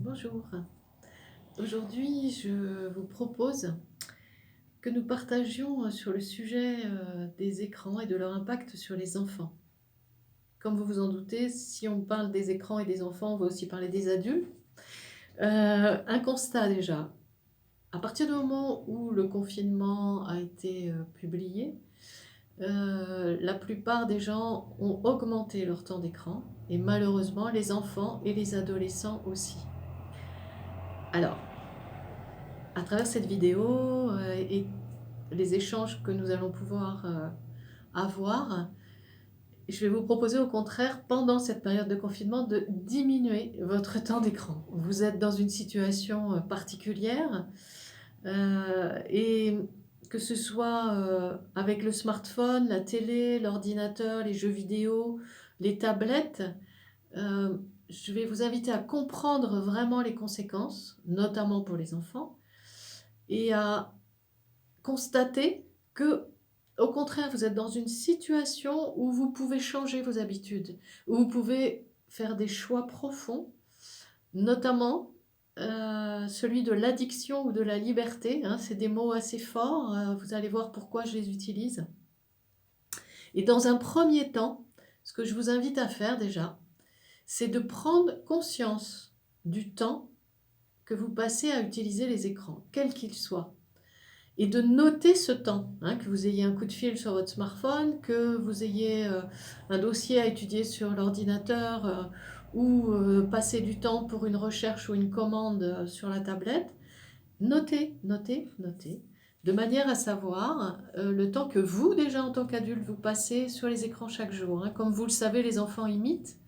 Bonjour. Aujourd'hui, je vous propose que nous partagions sur le sujet des écrans et de leur impact sur les enfants. Comme vous vous en doutez, si on parle des écrans et des enfants, on va aussi parler des adultes. Un constat déjà. À partir du moment où le confinement a été publié, la plupart des gens ont augmenté leur temps d'écran et malheureusement les enfants et les adolescents aussi. Alors, à travers cette vidéo et les échanges que nous allons pouvoir avoir, je vais vous proposer au contraire, pendant cette période de confinement, de diminuer votre temps d'écran. Vous êtes dans une situation particulière et que ce soit avec le smartphone, la télé, l'ordinateur, les jeux vidéo, les tablettes, euh, je vais vous inviter à comprendre vraiment les conséquences, notamment pour les enfants, et à constater que, au contraire, vous êtes dans une situation où vous pouvez changer vos habitudes, où vous pouvez faire des choix profonds, notamment celui de l'addiction ou de la liberté. Hein, c'est des mots assez forts, vous allez voir pourquoi je les utilise. Et dans un premier temps, ce que je vous invite à faire déjà, c'est de prendre conscience du temps que vous passez à utiliser les écrans, quel qu'il soit. Et de noter ce temps, hein, que vous ayez un coup de fil sur votre smartphone, que vous ayez un dossier à étudier sur l'ordinateur ou passer du temps pour une recherche ou une commande sur la tablette. Notez, notez, notez, de manière à savoir le temps que vous, déjà en tant qu'adulte, vous passez sur les écrans chaque jour. Hein. Comme vous le savez, les enfants imitent.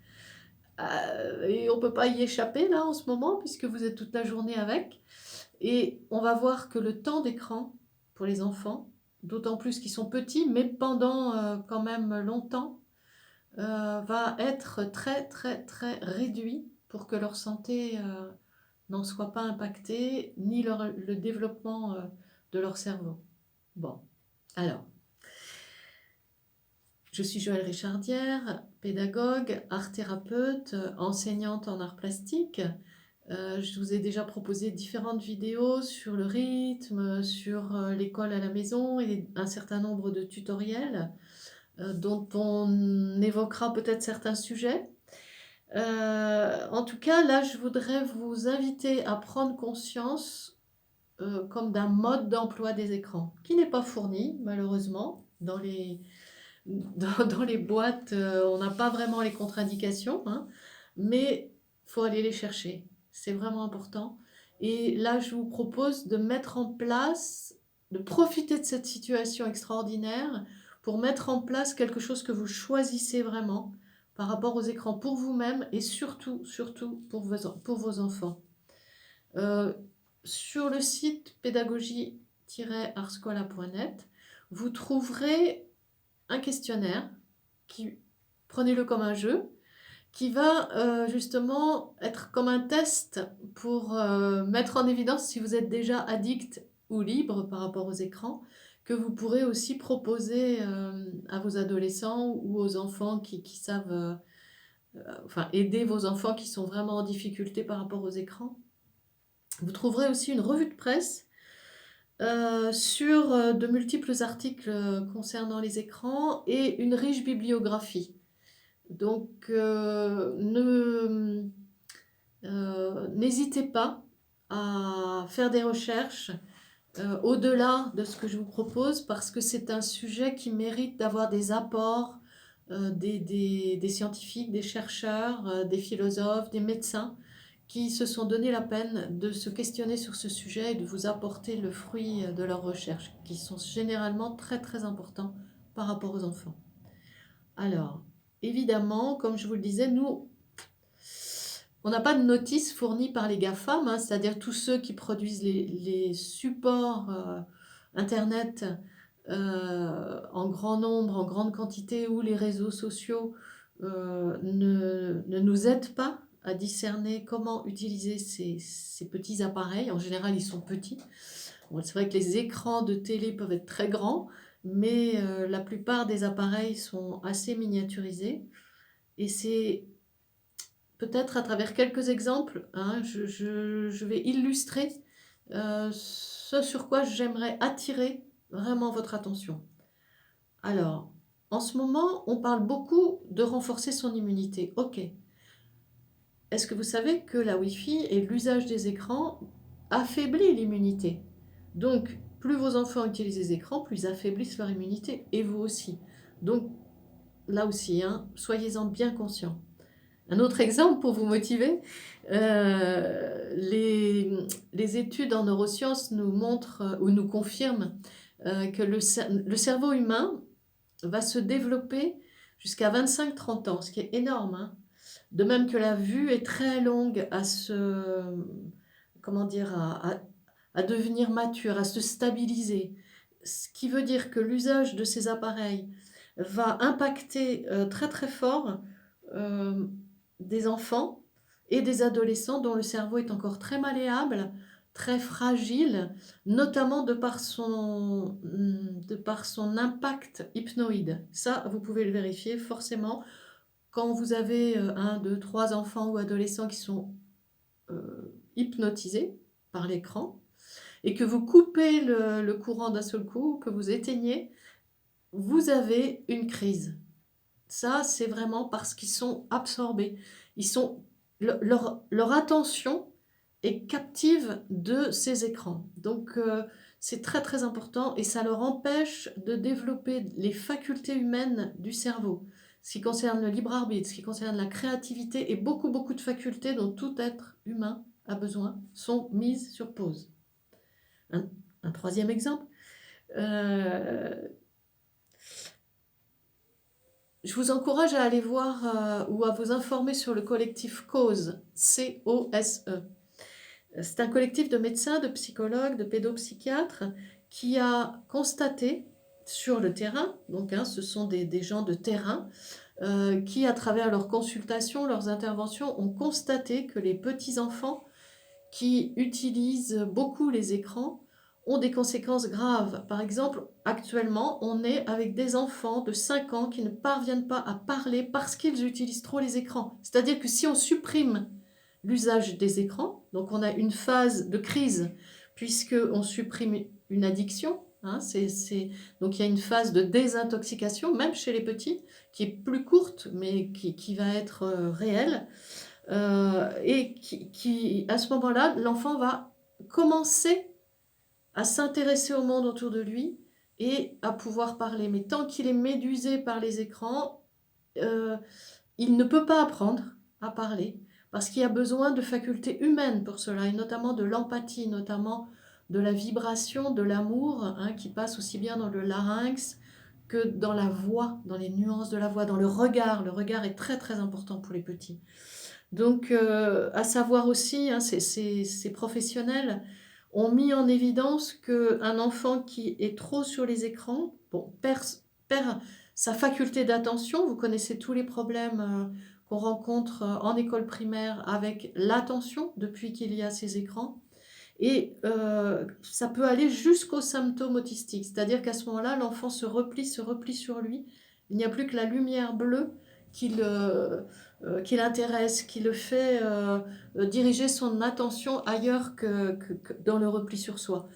Et on ne peut pas y échapper là en ce moment, puisque vous êtes toute la journée avec. Et on va voir que le temps d'écran pour les enfants, d'autant plus qu'ils sont petits, mais pendant quand même longtemps, va être très très très réduit pour que leur santé n'en soit pas impactée, ni le développement de leur cerveau. Bon, alors, je suis Joëlle Richardière, pédagogue, art thérapeute, enseignante en arts plastiques. Je vous ai déjà proposé différentes vidéos sur le rythme, sur l'école à la maison et un certain nombre de tutoriels dont on évoquera peut-être certains sujets. En tout cas, là, je voudrais vous inviter à prendre conscience comme d'un mode d'emploi des écrans qui n'est pas fourni, malheureusement, dans les boîtes. On n'a pas vraiment les contre-indications, hein, mais il faut aller les chercher. C'est vraiment important. Et là, je vous propose de mettre en place, de profiter de cette situation extraordinaire pour mettre en place quelque chose que vous choisissez vraiment par rapport aux écrans pour vous-même et surtout, surtout pour vos enfants. Euh, sur le site pédagogie-arscola.net, vous trouverez un questionnaire qui, prenez-le comme un jeu, qui va justement être comme un test pour mettre en évidence si vous êtes déjà addict ou libre par rapport aux écrans, que vous pourrez aussi proposer à vos adolescents ou aux enfants qui savent, enfin aider vos enfants qui sont vraiment en difficulté par rapport aux écrans. Vous trouverez aussi une revue de presse sur de multiples articles concernant les écrans et une riche bibliographie. Donc, n'hésitez pas à faire des recherches au-delà de ce que je vous propose parce que c'est un sujet qui mérite d'avoir des apports des scientifiques, des chercheurs, des philosophes, des médecins qui se sont donné la peine de se questionner sur ce sujet et de vous apporter le fruit de leurs recherches, qui sont généralement très très importants par rapport aux enfants. Alors, évidemment, comme je vous le disais, nous, on n'a pas de notice fournie par les GAFAM, hein, c'est-à-dire tous ceux qui produisent les supports Internet en grand nombre, en grande quantité, ou les réseaux sociaux ne nous aident pas à discerner comment utiliser ces petits appareils. En général, ils sont petits. Bon, c'est vrai que les écrans de télé peuvent être très grands, mais la plupart des appareils sont assez miniaturisés. Et c'est peut-être à travers quelques exemples, hein, je vais illustrer ce sur quoi j'aimerais attirer vraiment votre attention. Alors, en ce moment, on parle beaucoup de renforcer son immunité. Ok. Est-ce que vous savez que la Wi-Fi et l'usage des écrans affaiblit l'immunité? Donc, plus vos enfants utilisent les écrans, plus ils affaiblissent leur immunité, et vous aussi. Donc, là aussi, hein, soyez-en bien conscients. Un autre exemple pour vous motiver, les études en neurosciences nous montrent ou nous confirment que le cerveau humain va se développer jusqu'à 25-30 ans, ce qui est énorme, hein. De même que la vue est très longue à se, comment dire, à devenir mature, à se stabiliser. Ce qui veut dire que l'usage de ces appareils va impacter très très fort euh, des enfants et des adolescents dont le cerveau est encore très malléable, très fragile, notamment de par son impact hypnoïde. Ça, vous pouvez le vérifier forcément quand vous avez un, deux, trois enfants ou adolescents qui sont hypnotisés par l'écran et que vous coupez le courant d'un seul coup, que vous éteignez, vous avez une crise. Ça, c'est vraiment parce qu'ils sont absorbés. Leur attention est captive de ces écrans. Donc, c'est très très important et ça leur empêche de développer les facultés humaines du cerveau. Ce qui concerne le libre arbitre, ce qui concerne la créativité et beaucoup beaucoup de facultés dont tout être humain a besoin sont mises sur pause. Un troisième exemple. Je vous encourage à aller voir ou à vous informer sur le collectif CAUSE, C-O-S-E. C'est un collectif de médecins, de psychologues, de pédopsychiatres qui a constaté sur le terrain, donc hein, ce sont des gens de terrain, qui à travers leurs consultations, leurs interventions, ont constaté que les petits-enfants qui utilisent beaucoup les écrans ont des conséquences graves. Par exemple, actuellement, on est avec des enfants de 5 ans qui ne parviennent pas à parler parce qu'ils utilisent trop les écrans. C'est-à-dire que si on supprime l'usage des écrans, donc on a une phase de crise puisqu'on supprime une addiction, hein, donc il y a une phase de désintoxication, même chez les petits, qui est plus courte, mais qui va être réelle. Et à ce moment-là, l'enfant va commencer à s'intéresser au monde autour de lui et à pouvoir parler. Mais tant qu'il est médusé par les écrans, euh, il ne peut pas apprendre à parler parce qu'il y a besoin de facultés humaines pour cela, et notamment de l'empathie, notamment de la vibration, de l'amour, hein, qui passe aussi bien dans le larynx que dans la voix, dans les nuances de la voix, dans le regard. Le regard est très très important pour les petits. Donc, à savoir aussi, hein, ces professionnels ont mis en évidence qu'un enfant qui est trop sur les écrans perd sa faculté d'attention. Vous connaissez tous les problèmes qu'on rencontre en école primaire avec l'attention depuis qu'il y a ces écrans. Et ça peut aller jusqu'aux symptômes autistiques, c'est-à-dire qu'à ce moment-là, l'enfant se replie sur lui. Il n'y a plus que la lumière bleue qui l'intéresse, qui le fait diriger son attention ailleurs que dans le repli sur soi.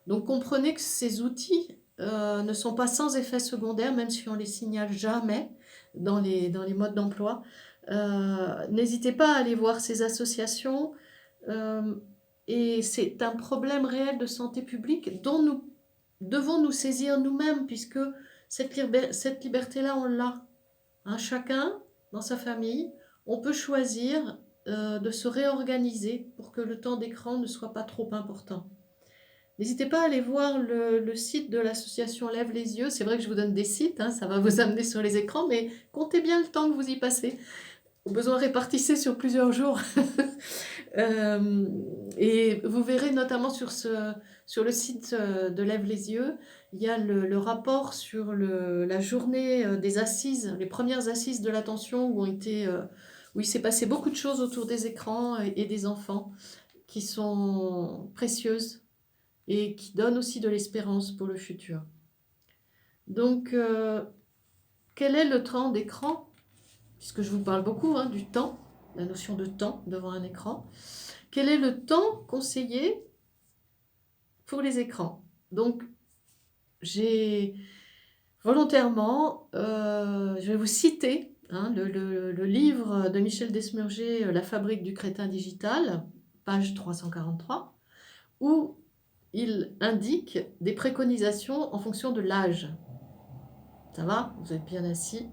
Donc comprenez que ces outils ne sont pas sans effet secondaire, même si on les signale jamais dans les modes d'emploi. N'hésitez pas à aller voir ces associations. Et c'est un problème réel de santé publique dont nous devons nous saisir nous-mêmes, puisque cette liberté-là, on l'a. Hein, chacun, dans sa famille, on peut choisir de se réorganiser pour que le temps d'écran ne soit pas trop important. N'hésitez pas à aller voir le site de l'association Lève les yeux. C'est vrai que je vous donne des sites, hein, ça va vous amener sur les écrans, mais comptez bien le temps que vous y passez. Au besoin, répartissez sur plusieurs jours. Et vous verrez notamment sur le site de Lève les yeux, il y a le rapport sur la journée des assises, les premières assises de l'attention où il s'est passé beaucoup de choses autour des écrans et des enfants qui sont précieuses et qui donnent aussi de l'espérance pour le futur. Donc, quel est le temps d'écran? Puisque je vous parle beaucoup du temps. la notion de temps devant un écran. Quel est le temps conseillé pour les écrans? Donc, j'ai volontairement, je vais vous citer hein, le livre de Michel Desmurger, La fabrique du crétin digital, page 343, où il indique des préconisations en fonction de l'âge. Ça va? Vous êtes bien assis.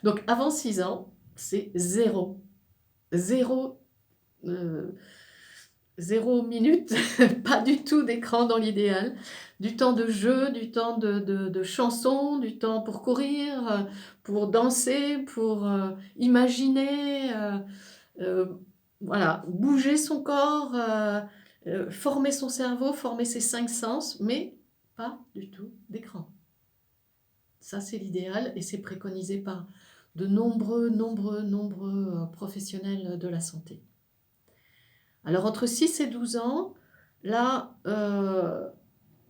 Donc, avant 6 ans, c'est zéro. Zéro, euh, 0 minute, pas du tout d'écran dans l'idéal. Du temps de jeu, du temps de chanson, du temps pour courir, pour danser, pour imaginer, euh, voilà, bouger son corps, former son cerveau, former ses 5 sens, mais pas du tout d'écran. Ça, c'est l'idéal et c'est préconisé par de nombreux professionnels de la santé. Alors, entre 6 et 12 ans, là,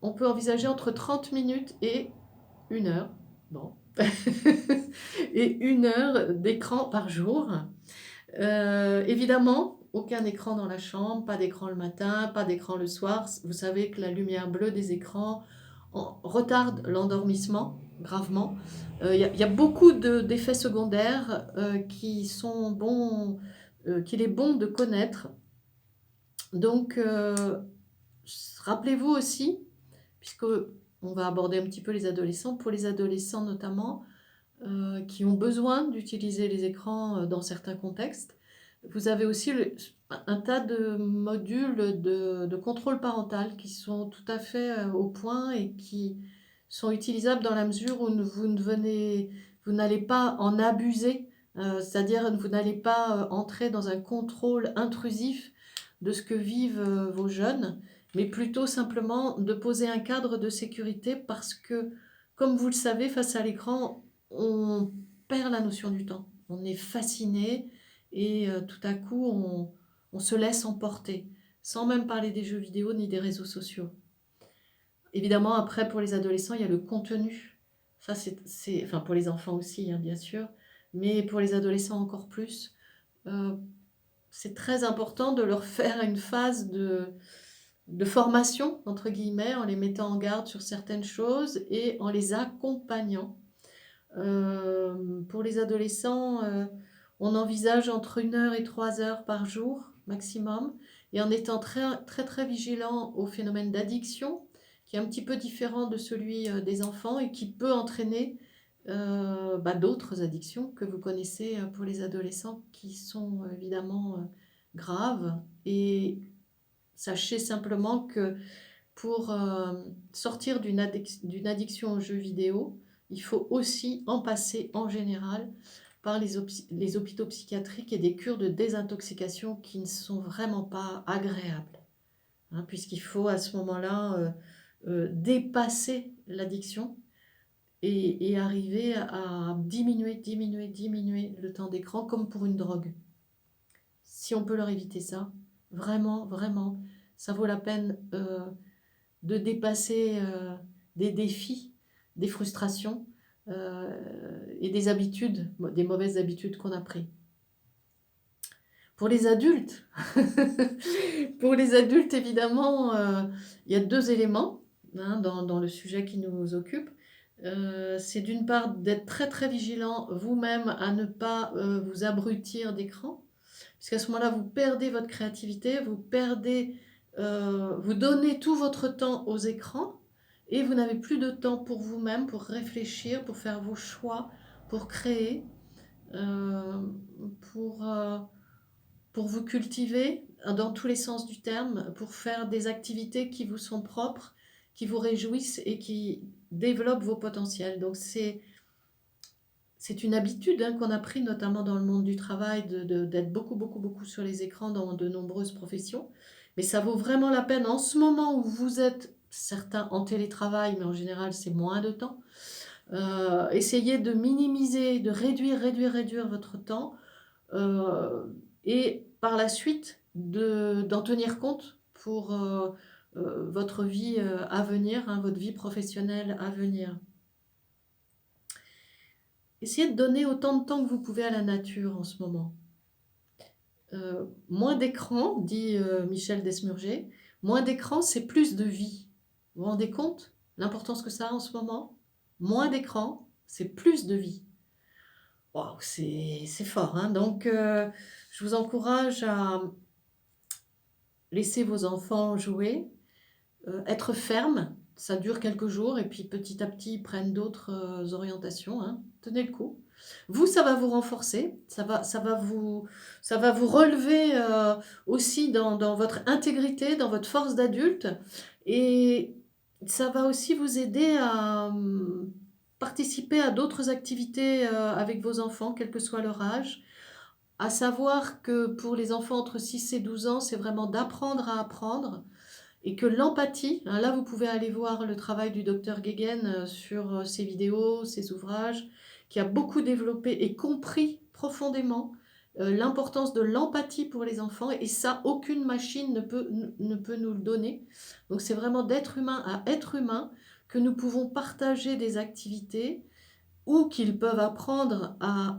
on peut envisager entre 30 minutes et 1 heure. Bon. Et 1 heure d'écran par jour. Évidemment, aucun écran dans la chambre, pas d'écran le matin, pas d'écran le soir. Vous savez que la lumière bleue des écrans retarde l'endormissement gravement. Il y a beaucoup d'effets secondaires qui sont bons, qu'il est bon de connaître. Donc, rappelez-vous aussi, puisque on va aborder un petit peu les adolescents, pour les adolescents notamment, qui ont besoin d'utiliser les écrans dans certains contextes, vous avez aussi un tas de modules de contrôle parental qui sont tout à fait au point et qui sont utilisables dans la mesure où vous n'allez pas en abuser, c'est-à-dire vous n'allez pas entrer dans un contrôle intrusif de ce que vivent vos jeunes, mais plutôt simplement de poser un cadre de sécurité parce que, comme vous le savez, face à l'écran, on perd la notion du temps. On est fasciné et tout à coup, on se laisse emporter, sans même parler des jeux vidéo ni des réseaux sociaux. Évidemment, après, pour les adolescents, il y a le contenu. Ça, enfin, pour les enfants aussi, hein, bien sûr, mais pour les adolescents encore plus. C'est très important de leur faire une phase de formation, entre guillemets, en les mettant en garde sur certaines choses et en les accompagnant. Pour les adolescents, on envisage entre 1 heure et 3 heures par jour maximum, et en étant très, très, très vigilant au phénomène d'addiction, qui est un petit peu différent de celui des enfants et qui peut entraîner d'autres addictions que vous connaissez pour les adolescents qui sont évidemment graves. Et sachez simplement que pour sortir d'une addiction aux jeux vidéo, il faut aussi en passer en général par les hôpitaux psychiatriques et des cures de désintoxication qui ne sont vraiment pas agréables. Hein, puisqu'il faut à ce moment-là dépasser l'addiction et arriver à diminuer le temps d'écran comme pour une drogue. Si on peut leur éviter ça, vraiment, vraiment, ça vaut la peine de dépasser des défis, des frustrations et des habitudes, des mauvaises habitudes qu'on a prises. Pour les adultes, évidemment, il y a 2 éléments hein, dans le sujet qui nous occupe. C'est d'une part d'être très très vigilant vous-même à ne pas vous abrutir d'écran, puisqu'à ce moment-là, vous perdez votre créativité, vous donnez tout votre temps aux écrans et vous n'avez plus de temps pour vous-même, pour réfléchir, pour faire vos choix, pour créer, euh, pour, euh, pour vous cultiver dans tous les sens du terme, pour faire des activités qui vous sont propres, qui vous réjouissent et qui développent vos potentiels. Donc c'est une habitude hein, qu'on a pris notamment dans le monde du travail d'être beaucoup sur les écrans dans de nombreuses professions. Mais ça vaut vraiment la peine en ce moment où vous êtes, certains en télétravail, mais en général c'est moins de temps, essayez de minimiser, de réduire votre temps et par la suite d'en tenir compte pour votre vie à venir, hein, votre vie professionnelle à venir. Essayez de donner autant de temps que vous pouvez à la nature en ce moment. Moins d'écran, dit Michel Desmurger, moins d'écran, c'est plus de vie. Vous vous rendez compte l'importance que ça a en ce moment? Moins d'écran, c'est plus de vie. Waouh, c'est fort, hein? Donc, je vous encourage à laisser vos enfants jouer, être ferme. Ça dure quelques jours et puis petit à petit, ils prennent d'autres orientations, hein. Tenez le coup. Vous, ça va vous renforcer, ça va vous relever aussi dans votre intégrité, dans votre force d'adulte. Et ça va aussi vous aider à participer à d'autres activités avec vos enfants, quel que soit leur âge. À savoir que pour les enfants entre 6 et 12 ans, c'est vraiment d'apprendre à apprendre et que l'empathie, hein, là vous pouvez aller voir le travail du docteur Guéguen sur ses vidéos, ses ouvrages, qui a beaucoup développé et compris profondément l'importance de l'empathie pour les enfants, et ça, aucune machine ne peut nous le donner. Donc c'est vraiment d'être humain à être humain que nous pouvons partager des activités ou qu'ils peuvent apprendre à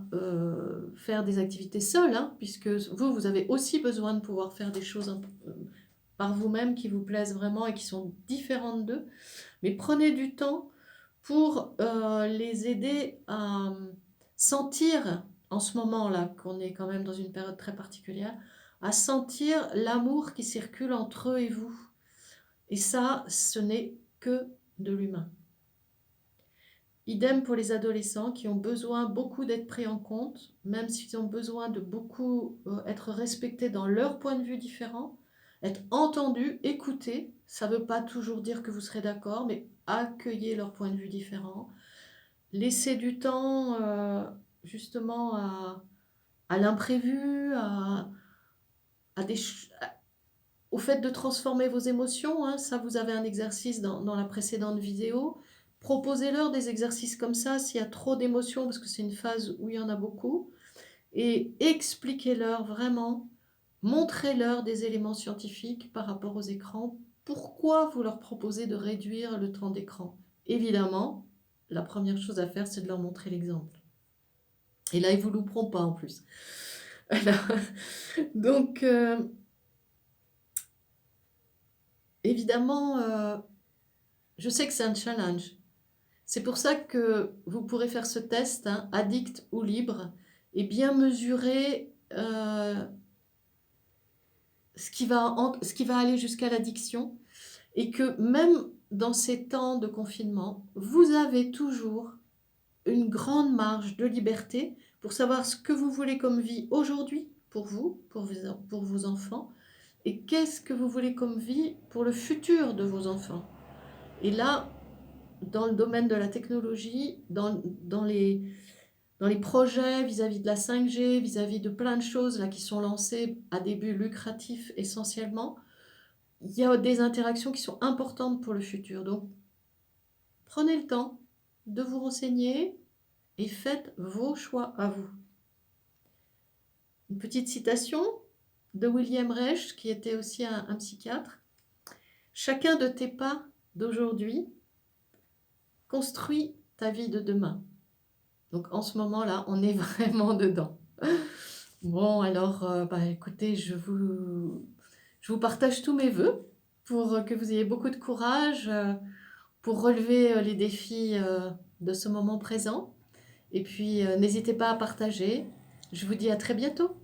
faire des activités seuls, hein, puisque vous avez aussi besoin de pouvoir faire des choses par vous-même qui vous plaisent vraiment et qui sont différentes d'eux. Mais prenez du temps pour les aider à sentir, en ce moment-là, qu'on est quand même dans une période très particulière, à sentir l'amour qui circule entre eux et vous. Et ça, ce n'est que de l'humain. Idem pour les adolescents qui ont besoin beaucoup d'être pris en compte, même s'ils ont besoin de beaucoup être respectés dans leur point de vue différent, être entendus, écoutés. Ça ne veut pas toujours dire que vous serez d'accord, mais accueillez leur point de vue différent. Laissez du temps justement à l'imprévu, au fait de transformer vos émotions, hein. Ça, vous avez un exercice dans la précédente vidéo. Proposez-leur des exercices comme ça s'il y a trop d'émotions, parce que c'est une phase où il y en a beaucoup. Et expliquez-leur vraiment, montrez-leur des éléments scientifiques par rapport aux écrans. Pourquoi vous leur proposez de réduire le temps d'écran? Évidemment, la première chose à faire, c'est de leur montrer l'exemple. Et là, ils ne vous louperont pas en plus. Alors, donc, évidemment, je sais que c'est un challenge. C'est pour ça que vous pourrez faire ce test, hein, addict ou libre, et bien mesurer ce qui va aller jusqu'à l'addiction, et que même dans ces temps de confinement, vous avez toujours une grande marge de liberté pour savoir ce que vous voulez comme vie aujourd'hui pour vous, pour vos enfants, et qu'est-ce que vous voulez comme vie pour le futur de vos enfants. Et là, dans le domaine de la technologie, dans les projets vis-à-vis de la 5G, vis-à-vis de plein de choses là, qui sont lancées à des buts lucratifs essentiellement, il y a des interactions qui sont importantes pour le futur. Donc, prenez le temps de vous renseigner et faites vos choix à vous. Une petite citation de William Reich, qui était aussi un psychiatre. « Chacun de tes pas d'aujourd'hui construit ta vie de demain. » Donc en ce moment-là, on est vraiment dedans. Bon, alors, écoutez, je vous partage tous mes vœux pour que vous ayez beaucoup de courage pour relever les défis de ce moment présent. Et puis, n'hésitez pas à partager. Je vous dis à très bientôt.